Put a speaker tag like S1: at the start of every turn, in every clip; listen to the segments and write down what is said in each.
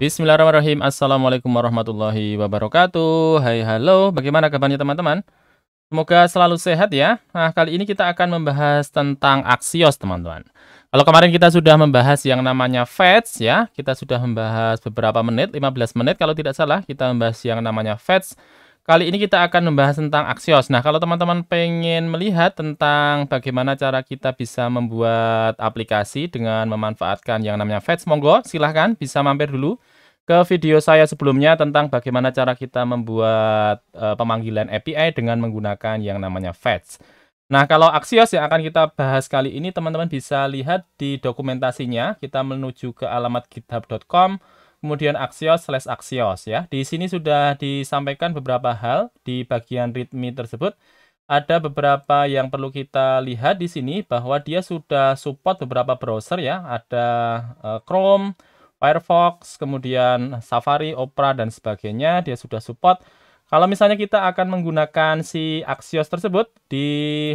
S1: Bismillahirrahmanirrahim. Assalamualaikum warahmatullahi wabarakatuh. Hai, halo. Bagaimana kabarnya teman-teman? Semoga selalu sehat ya. Nah, kali ini kita akan membahas tentang Axios, teman-teman. Kalau kemarin kita sudah membahas yang namanya Fetch ya, kita sudah membahas beberapa menit, 15 menit kalau tidak salah, kita membahas yang namanya Fetch. Kali ini kita akan membahas tentang Axios. Nah, kalau teman-teman pengen melihat tentang bagaimana cara kita bisa membuat aplikasi dengan memanfaatkan yang namanya Fetch, monggo silahkan bisa mampir dulu ke video saya sebelumnya tentang bagaimana cara kita membuat pemanggilan API dengan menggunakan yang namanya Fetch. Nah, kalau Axios yang akan kita bahas kali ini, teman-teman bisa lihat di dokumentasinya. Kita menuju ke alamat github.com, kemudian Axios/Axios ya. Di sini sudah disampaikan beberapa hal di bagian README tersebut. Ada beberapa yang perlu kita lihat di sini bahwa dia sudah support beberapa browser ya. Ada Chrome, Firefox, kemudian Safari, Opera, dan sebagainya, dia sudah support. Kalau misalnya kita akan menggunakan si Axios tersebut di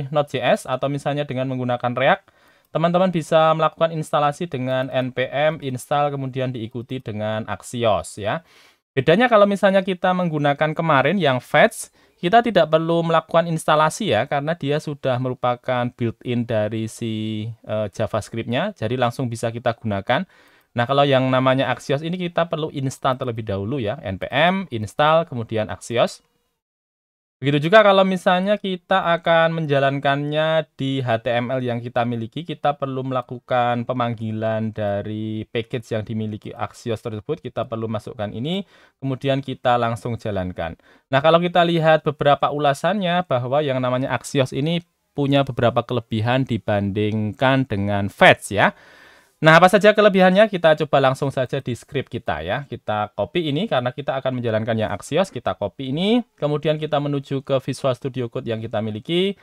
S1: Node.js atau misalnya dengan menggunakan React, teman-teman bisa melakukan instalasi dengan npm install kemudian diikuti dengan Axios ya. Bedanya kalau misalnya kita menggunakan kemarin yang Fetch, kita tidak perlu melakukan instalasi ya, karena dia sudah merupakan built-in dari si JavaScript-nya, jadi langsung bisa kita gunakan. Nah, kalau yang namanya Axios ini kita perlu install terlebih dahulu ya, npm install kemudian Axios. Begitu juga kalau misalnya kita akan menjalankannya di HTML yang kita miliki, kita perlu melakukan pemanggilan dari package yang dimiliki Axios tersebut, kita perlu masukkan ini, kemudian kita langsung jalankan. Nah, kalau kita lihat beberapa ulasannya bahwa yang namanya Axios ini punya beberapa kelebihan dibandingkan dengan Fetch ya. Nah, apa saja kelebihannya? Kita coba langsung saja di script kita ya. Kita copy ini karena kita akan menjalankan yang Axios. Kita copy ini, kemudian kita menuju ke Visual Studio Code yang kita miliki.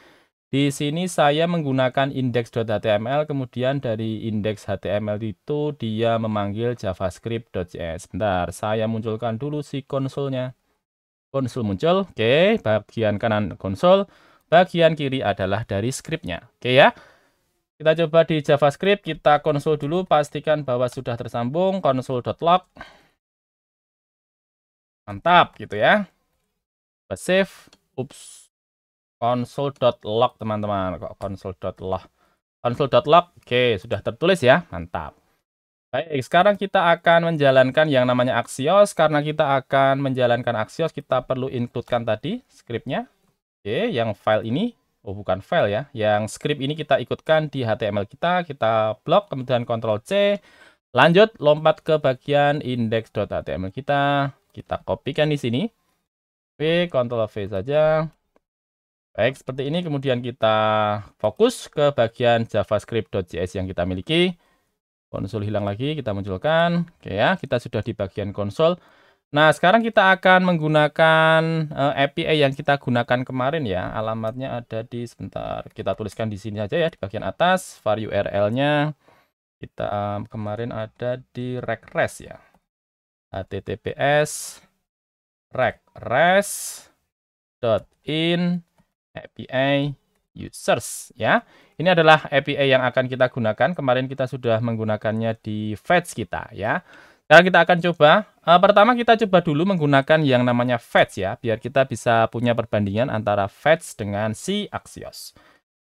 S1: Di sini saya menggunakan index.html, kemudian dari index HTML itu dia memanggil javascript.js. Bentar, saya munculkan dulu si konsolnya. Konsol muncul, oke, bagian kanan konsol, bagian kiri adalah dari scriptnya. Oke ya. Kita coba di JavaScript, kita konsol dulu, pastikan bahwa sudah tersambung, console.log. Mantap, gitu ya. Save, ups, console.log teman-teman, kok console.log. Console.log, oke, sudah tertulis ya, mantap. Baik, sekarang kita akan menjalankan yang namanya Axios. Karena kita akan menjalankan Axios, kita perlu include-kan tadi script-nya. Oke, yang file ini. Oh, bukan file ya. Yang script ini kita ikutkan di HTML kita blok, kemudian Ctrl+C. Lanjut, lompat ke bagian index.html kita kopikan di sini. Oke, Ctrl+V saja. Baik, seperti ini. Kemudian kita fokus ke bagian javascript.js yang kita miliki. Konsol hilang lagi, kita munculkan. Oke ya, kita sudah di bagian konsol. Nah, sekarang kita akan menggunakan API yang kita gunakan kemarin ya. Alamatnya ada di, sebentar, kita tuliskan di sini saja ya, di bagian atas. Var URL-nya kita kemarin ada di reqres ya. https reqres.in API users ya. Ini adalah API yang akan kita gunakan. Kemarin kita sudah menggunakannya di Fetch kita ya. Sekarang kita akan coba. Pertama kita coba dulu menggunakan yang namanya Fetch ya, biar kita bisa punya perbandingan antara Fetch dengan si Axios.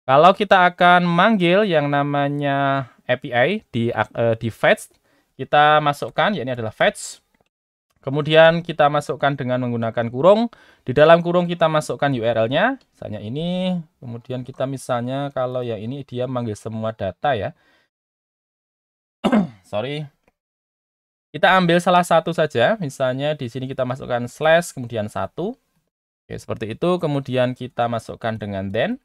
S1: Kalau kita akan manggil yang namanya API di Fetch, kita masukkan, ya ini adalah Fetch. Kemudian kita masukkan dengan menggunakan kurung. Di dalam kurung kita masukkan URL-nya, misalnya ini. Kemudian kita misalnya kalau yang ini dia manggil semua data ya. Sorry. Kita ambil salah satu saja, misalnya di sini kita masukkan slash, kemudian 1. Oke, seperti itu. Kemudian kita masukkan dengan then.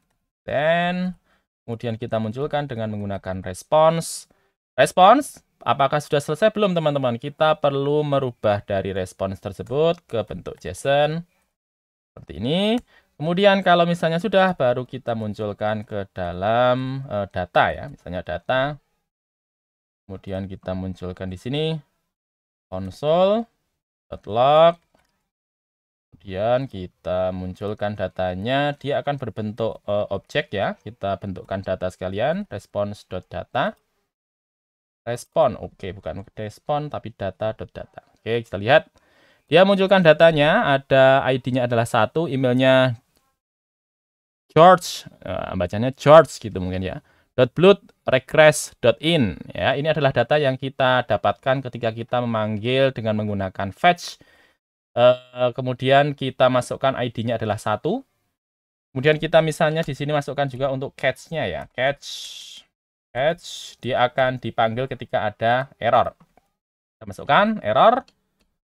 S1: Kemudian kita munculkan dengan menggunakan response. Response, apakah sudah selesai? Belum, teman-teman. Kita perlu merubah dari response tersebut ke bentuk JSON. Seperti ini. Kemudian kalau misalnya sudah, baru kita munculkan ke dalam data ya. Misalnya data. Kemudian kita munculkan di sini. Console.log. Kemudian kita munculkan datanya, dia akan berbentuk objek ya. Kita bentukkan data sekalian, response.data. Respon. Oke, bukan respon tapi data.data. Oke, kita lihat. Dia munculkan datanya, ada ID-nya adalah 1, emailnya George, bacanya George gitu mungkin ya. .blood regress.in ya. Ini adalah data yang kita dapatkan ketika kita memanggil dengan menggunakan fetch. Kemudian kita masukkan ID-nya adalah 1. Kemudian kita misalnya di sini masukkan juga untuk catch-nya ya. Catch dia akan dipanggil ketika ada error. Kita masukkan error.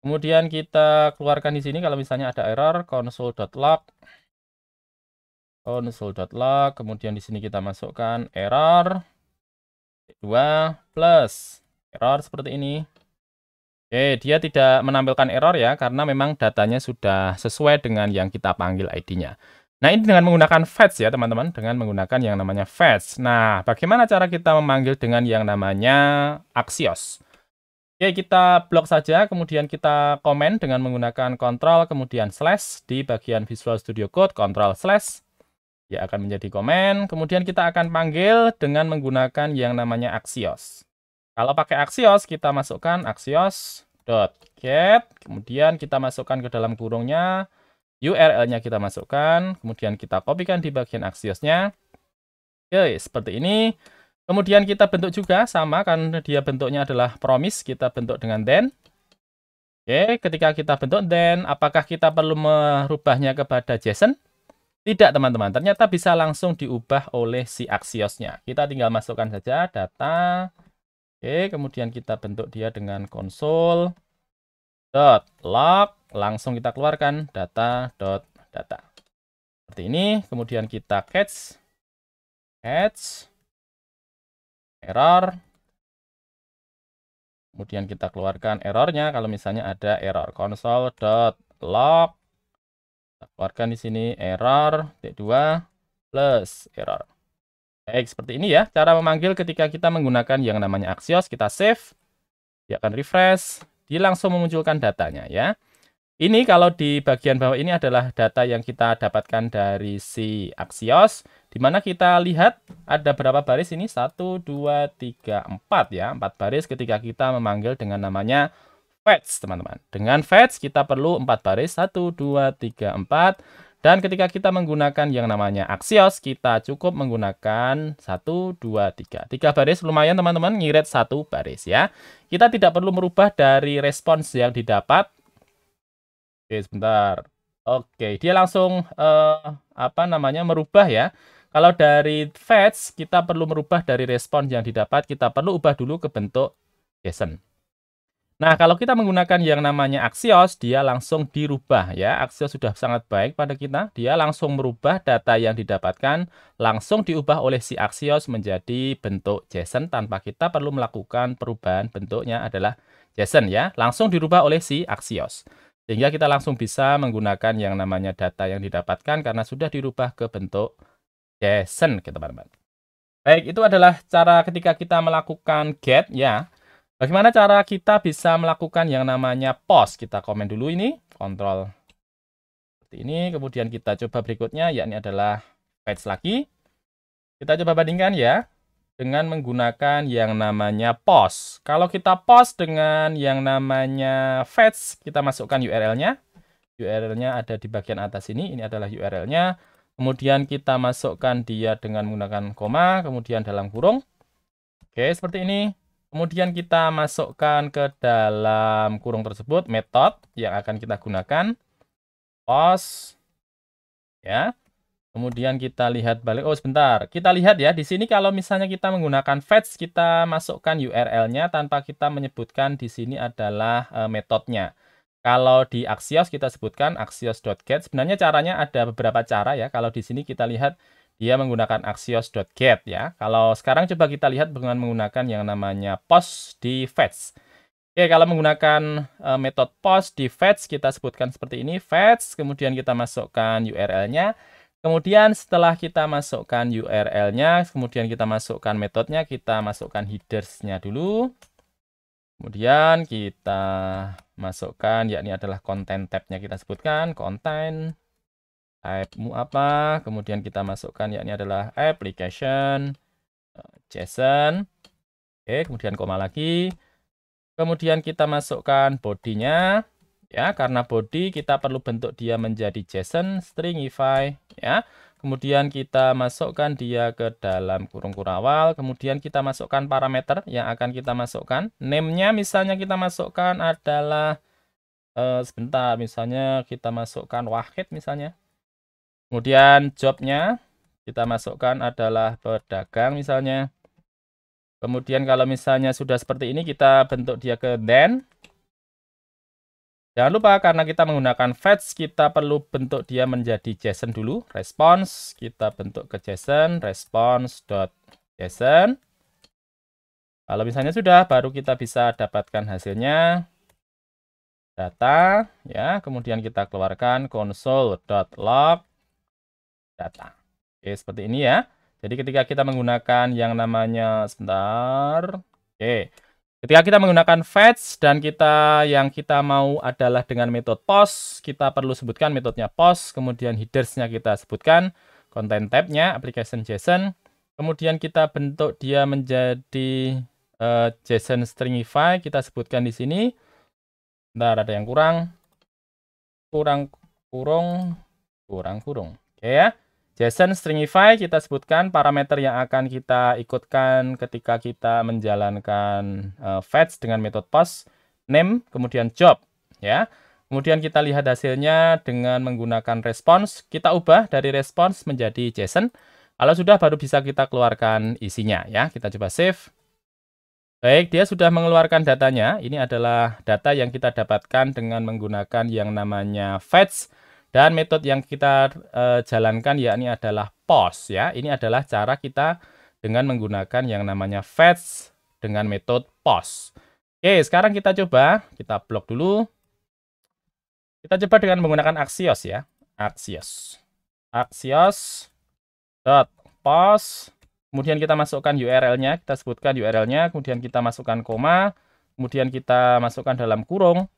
S1: Kemudian kita keluarkan di sini kalau misalnya ada error console.log. Kemudian di sini kita masukkan error 2 plus error seperti ini. Oke, dia tidak menampilkan error ya, karena memang datanya sudah sesuai dengan yang kita panggil ID-nya. Nah, ini dengan menggunakan fetch ya, teman-teman. Dengan menggunakan yang namanya fetch. Nah, bagaimana cara kita memanggil dengan yang namanya Axios? Oke, kita blok saja, kemudian kita komen dengan menggunakan Ctrl, kemudian slash. Di bagian Visual Studio Code, Ctrl slash. Dia akan menjadi komen. Kemudian kita akan panggil dengan menggunakan yang namanya Axios. Kalau pakai Axios, kita masukkan axios.get, kemudian kita masukkan ke dalam kurungnya, URL-nya kita masukkan, kemudian kita kopikan di bagian Axios-nya. Oke, seperti ini. Kemudian kita bentuk juga, sama, karena dia bentuknya adalah promise, kita bentuk dengan then. Oke, ketika kita bentuk then, apakah kita perlu merubahnya kepada JSON? Tidak, teman-teman. Ternyata bisa langsung diubah oleh si Axios-nya. Kita tinggal masukkan saja data. Oke, kemudian kita bentuk dia dengan console.log, langsung kita keluarkan data.data. Seperti ini, kemudian kita catch error, kemudian kita keluarkan errornya kalau misalnya ada error console.log, kita keluarkan di sini error T2 plus error. Baik, seperti ini ya, cara memanggil ketika kita menggunakan yang namanya Axios. Kita save, dia akan refresh, dia langsung memunculkan datanya ya. Ini kalau di bagian bawah ini adalah data yang kita dapatkan dari si Axios, di mana kita lihat ada berapa baris ini, 1, 2, 3, 4 ya, 4 baris ketika kita memanggil dengan namanya fetch, teman-teman. Dengan fetch kita perlu 4 baris, 1, 2, 3, 4. Dan ketika kita menggunakan yang namanya Axios, kita cukup menggunakan 1, 2, 3. 3 baris lumayan, teman-teman, ngirit 1 baris ya. Kita tidak perlu merubah dari respons yang didapat. Oke, sebentar. Oke, dia langsung merubah ya. Kalau dari fetch, kita perlu merubah dari respons yang didapat, kita perlu ubah dulu ke bentuk JSON. Nah, kalau kita menggunakan yang namanya Axios, dia langsung dirubah ya. Axios sudah sangat baik pada kita. Dia langsung merubah data yang didapatkan, langsung diubah oleh si Axios menjadi bentuk JSON tanpa kita perlu melakukan perubahan bentuknya adalah JSON ya. Langsung dirubah oleh si Axios. Sehingga kita langsung bisa menggunakan yang namanya data yang didapatkan karena sudah dirubah ke bentuk JSON, teman-teman. Baik, itu adalah cara ketika kita melakukan get ya. Bagaimana cara kita bisa melakukan yang namanya post? Kita komen dulu ini, kontrol seperti ini, kemudian kita coba berikutnya, yakni adalah fetch lagi. Kita coba bandingkan ya, dengan menggunakan yang namanya post. Kalau kita post dengan yang namanya fetch, kita masukkan URL-nya. URL-nya ada di bagian atas ini adalah URL-nya. Kemudian kita masukkan dia dengan menggunakan koma, kemudian dalam kurung. Oke, seperti ini. Kemudian kita masukkan ke dalam kurung tersebut metode yang akan kita gunakan. Post. Ya. Kemudian kita lihat balik. Oh, sebentar. Kita lihat ya. Di sini kalau misalnya kita menggunakan fetch, kita masukkan URL-nya tanpa kita menyebutkan di sini adalah metodenya. Kalau di Axios kita sebutkan axios.get. Sebenarnya caranya ada beberapa cara ya. Kalau di sini kita lihat dia menggunakan axios.get ya. Kalau sekarang coba kita lihat dengan menggunakan yang namanya post di fetch. Oke, kalau menggunakan metode post di fetch, kita sebutkan seperti ini, fetch, kemudian kita masukkan URL-nya. Kemudian setelah kita masukkan URL-nya, kemudian kita masukkan metodenya, kita masukkan headers-nya dulu. Kemudian kita masukkan, yakni adalah content tab-nya kita sebutkan, content. Type-mu apa, kemudian kita masukkan yakni adalah application JSON. Oke, kemudian koma lagi. Kemudian kita masukkan bodinya. Ya, karena body kita perlu bentuk dia menjadi JSON stringify. Ya, kemudian kita masukkan dia ke dalam kurung kurawal. Kemudian kita masukkan parameter yang akan kita masukkan. Name-nya misalnya kita masukkan adalah, sebentar, misalnya kita masukkan Wahid misalnya. Kemudian job-nya kita masukkan adalah pedagang misalnya. Kemudian kalau misalnya sudah seperti ini, kita bentuk dia ke then. Jangan lupa karena kita menggunakan fetch, kita perlu bentuk dia menjadi JSON dulu. Response, kita bentuk ke JSON, response.json. Kalau misalnya sudah, baru kita bisa dapatkan hasilnya. Data, ya. Kemudian kita keluarkan console.log data. Oke, seperti ini ya. Jadi ketika kita menggunakan yang namanya, sebentar. Oke. Ketika kita menggunakan fetch dan yang kita mau adalah dengan metode post, kita perlu sebutkan metodenya post, kemudian headers-nya kita sebutkan, content tab-nya, application JSON, kemudian kita bentuk dia menjadi JSON stringify, kita sebutkan di sini. Bentar, ada yang kurang. Kurung. Oke ya. JSON stringify kita sebutkan parameter yang akan kita ikutkan ketika kita menjalankan fetch dengan metode post, name, kemudian job, ya. Kemudian kita lihat hasilnya dengan menggunakan response, kita ubah dari response menjadi JSON. Kalau sudah baru bisa kita keluarkan isinya ya. Kita coba save. Baik, dia sudah mengeluarkan datanya. Ini adalah data yang kita dapatkan dengan menggunakan yang namanya fetch. Dan metode yang kita jalankan yakni adalah post ya. Ini adalah cara kita dengan menggunakan yang namanya fetch dengan metode post. Oke, sekarang kita coba, kita blok dulu. Kita coba dengan menggunakan Axios ya. Axios.post. Kemudian kita masukkan URL-nya, kita sebutkan URL-nya, kemudian kita masukkan koma, kemudian kita masukkan dalam kurung.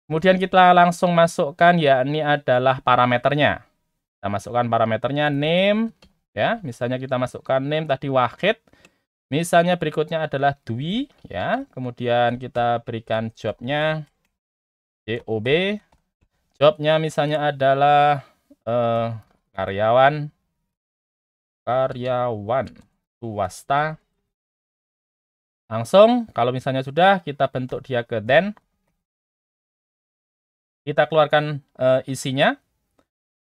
S1: Kemudian kita langsung masukkan yakni adalah parameternya. Kita masukkan parameternya name ya. Misalnya kita masukkan name tadi Wahid. Misalnya berikutnya adalah Dwi ya. Kemudian kita berikan job-nya JOB. Job-nya misalnya adalah karyawan swasta. Langsung kalau misalnya sudah kita bentuk dia ke then. Kita keluarkan isinya,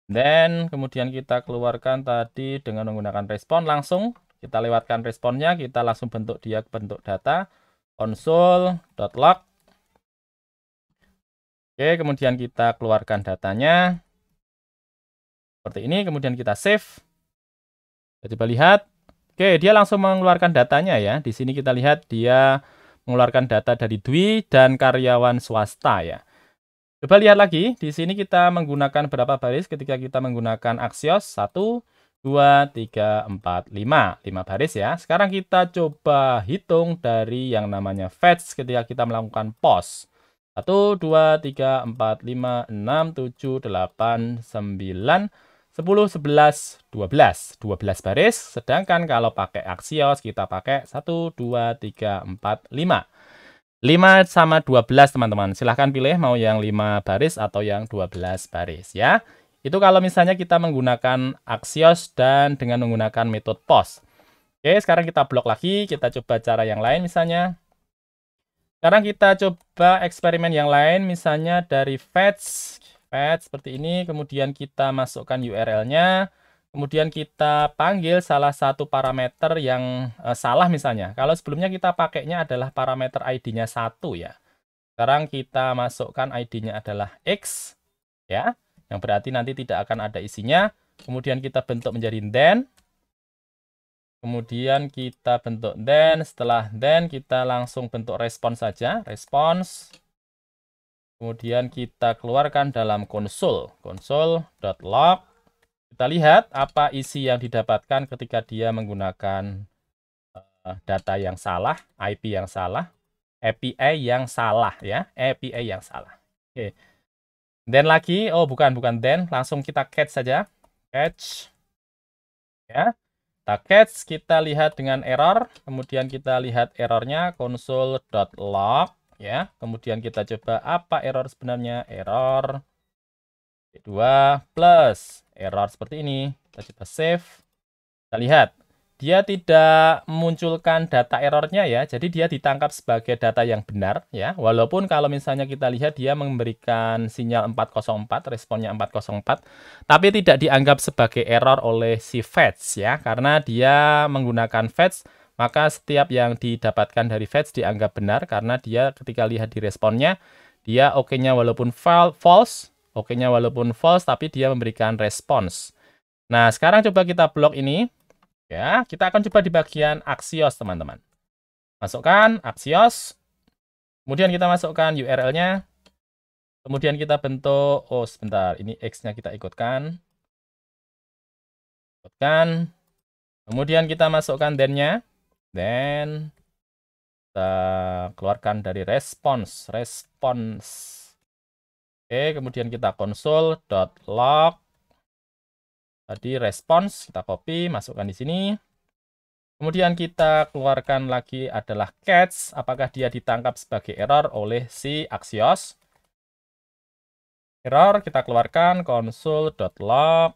S1: dan kemudian kita keluarkan tadi dengan menggunakan respon langsung. Kita lewatkan responnya, kita langsung bentuk dia bentuk data, console.log. Oke, kemudian kita keluarkan datanya. Seperti ini, kemudian kita save. Kita coba lihat. Oke, dia langsung mengeluarkan datanya ya. Di sini kita lihat dia mengeluarkan data dari Dwi dan karyawan swasta ya. Coba lihat lagi, di sini kita menggunakan berapa baris ketika kita menggunakan Axios? 1, 2, 3, 4, 5. 5 baris ya. Sekarang kita coba hitung dari yang namanya fetch ketika kita melakukan post. 1, 2, 3, 4, 5, 6, 7, 8, 9, 10, 11, 12. 12 baris, sedangkan kalau pakai Axios kita pakai 1, 2, 3, 4, 5. 5 sama 12 teman-teman. Silahkan pilih mau yang 5 baris atau yang 12 baris ya. Itu kalau misalnya kita menggunakan Axios dan dengan menggunakan metode post. Oke, sekarang kita blok lagi. Kita coba cara yang lain misalnya. Sekarang kita coba eksperimen yang lain. Misalnya dari fetch seperti ini. Kemudian kita masukkan URL-nya. Kemudian kita panggil salah satu parameter yang salah misalnya. Kalau sebelumnya kita pakainya adalah parameter ID-nya 1 ya. Sekarang kita masukkan ID-nya adalah X ya. Yang berarti nanti tidak akan ada isinya. Kemudian kita bentuk menjadi then. Kemudian kita bentuk then. Setelah then kita langsung bentuk response saja. Response. Kemudian kita keluarkan dalam console.log. Kita lihat apa isi yang didapatkan ketika dia menggunakan data yang salah, IP yang salah, API yang salah ya, API yang salah. Oke. Then lagi, oh bukan then, langsung kita catch saja. Catch. Ya. Kita catch, kita lihat dengan error, kemudian kita lihat errornya console.log ya. Kemudian kita coba apa error sebenarnya? Error B2 plus error seperti ini. Kita coba save. Kita lihat dia tidak memunculkan data errornya ya, jadi dia ditangkap sebagai data yang benar ya. Walaupun kalau misalnya kita lihat dia memberikan sinyal 404, responnya 404, tapi tidak dianggap sebagai error oleh si fetch ya, karena dia menggunakan fetch, maka setiap yang didapatkan dari fetch dianggap benar karena dia ketika lihat di responnya, dia oke-nya walaupun false, oke-nya walaupun false, tapi dia memberikan respons. Nah, sekarang coba kita blok ini. Ya, kita akan coba di bagian Axios, teman-teman. Masukkan Axios. Kemudian kita masukkan URL-nya. Kemudian kita bentuk, oh sebentar, ini X-nya kita ikutkan. Kemudian kita masukkan then-nya. Then kita keluarkan dari response. Oke, kemudian kita console.log. Tadi response, kita copy, masukkan di sini. Kemudian kita keluarkan lagi adalah catch, apakah dia ditangkap sebagai error oleh si Axios. Error, kita keluarkan console.log.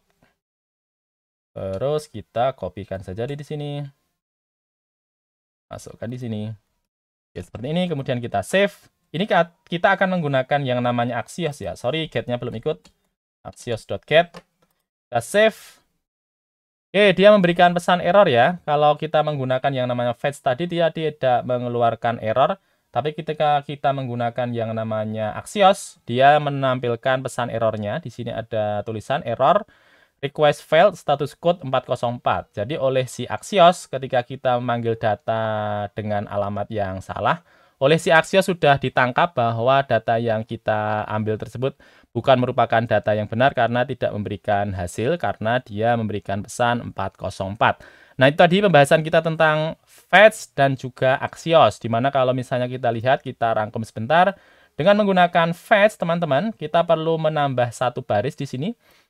S1: Terus kita kopikan saja di sini. Masukkan di sini. Ya, seperti ini, kemudian kita save. Ini kita akan menggunakan yang namanya Axios ya. Sorry, get-nya belum ikut. Axios.get. Kita save. Oke, dia memberikan pesan error ya. Kalau kita menggunakan yang namanya fetch tadi, dia tidak mengeluarkan error. Tapi ketika kita menggunakan yang namanya Axios, dia menampilkan pesan errornya. Di sini ada tulisan error, request failed, status code 404. Jadi oleh si Axios, ketika kita memanggil data dengan alamat yang salah, oleh si Axios sudah ditangkap bahwa data yang kita ambil tersebut bukan merupakan data yang benar karena tidak memberikan hasil karena dia memberikan pesan 404. Nah, itu tadi pembahasan kita tentang fetch dan juga Axios, dimana kalau misalnya kita lihat, kita rangkum sebentar. Dengan menggunakan fetch, teman-teman, kita perlu menambah satu baris di sini.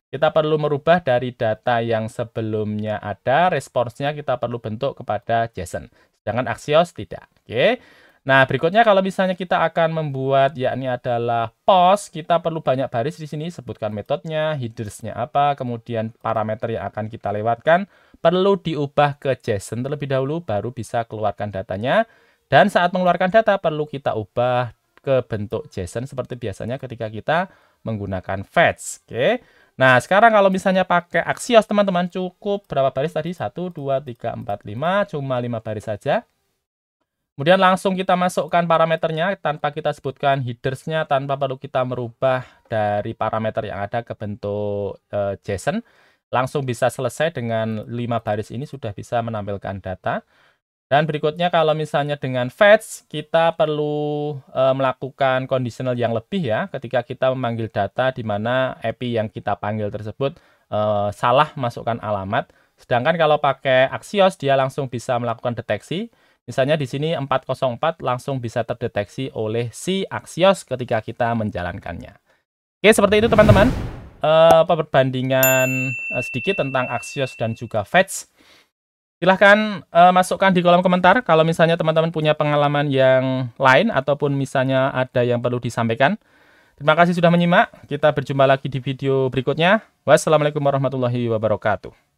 S1: Kita perlu merubah dari data yang sebelumnya ada, responsnya kita perlu bentuk kepada JSON. Sedangkan Axios tidak. Oke. Nah, berikutnya kalau misalnya kita akan membuat yakni adalah post, kita perlu banyak baris di sini, sebutkan metodenya, headers-nya apa, kemudian parameter yang akan kita lewatkan, perlu diubah ke JSON terlebih dahulu, baru bisa keluarkan datanya. Dan saat mengeluarkan data, perlu kita ubah ke bentuk JSON seperti biasanya ketika kita menggunakan fetch. Oke. Nah, sekarang kalau misalnya pakai Axios, teman-teman, cukup berapa baris tadi? 1, 2, 3, 4, 5, cuma 5 baris saja. Kemudian langsung kita masukkan parameternya tanpa kita sebutkan headers-nya, tanpa perlu kita merubah dari parameter yang ada ke bentuk JSON. Langsung bisa selesai dengan 5 baris ini sudah bisa menampilkan data. Dan berikutnya kalau misalnya dengan fetch, kita perlu melakukan conditional yang lebih ya, ketika kita memanggil data di mana API yang kita panggil tersebut salah masukkan alamat. Sedangkan kalau pakai Axios, dia langsung bisa melakukan deteksi. Misalnya di sini 404 langsung bisa terdeteksi oleh si Axios ketika kita menjalankannya. Oke, seperti itu teman-teman. Perbandingan sedikit tentang Axios dan juga fetch. Silahkan masukkan di kolom komentar kalau misalnya teman-teman punya pengalaman yang lain ataupun misalnya ada yang perlu disampaikan. Terima kasih sudah menyimak. Kita berjumpa lagi di video berikutnya. Wassalamualaikum warahmatullahi wabarakatuh.